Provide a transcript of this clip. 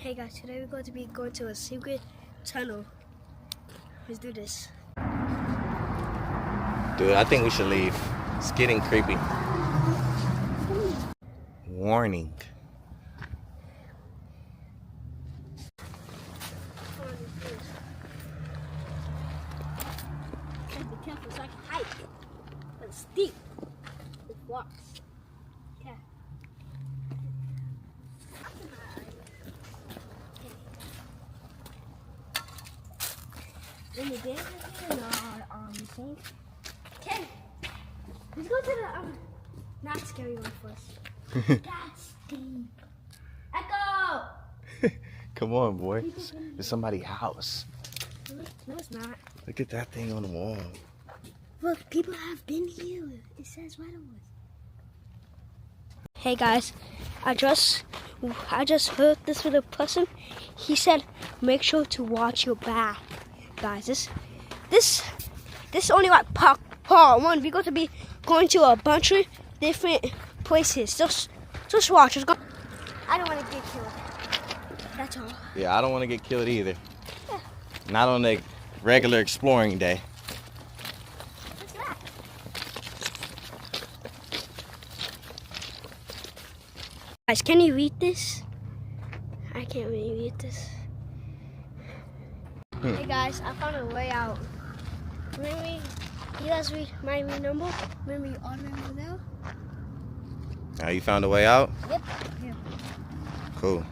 Hey guys, today we're going to be going to a secret tunnel. Let's do this. Dude, I think we should leave. It's getting creepy. Warning. Be careful so I can hike. It's steep. It walks. Okay. Then the game is safe. Okay. Let's go to the not scary one first. That's deep. Echo! Come on, boy. It's somebody's house. No, it's not. Look at that thing on the wall. Look, people have been here. It says right on it. Hey guys, I just heard this with a person. He said, make sure to watch your back, guys. This is only like part one. We're going to be going to a bunch of different places. Just watch. Just go. I don't want to get killed. That's all. Yeah, I don't want to get killed either. Yeah. Not on a regular exploring day. What's that? Guys, can you read this? I can't really read this. Hey guys, I found a way out. You guys read my number? Remember you all remember now? Now you found a way out? Yep. Yeah. Cool.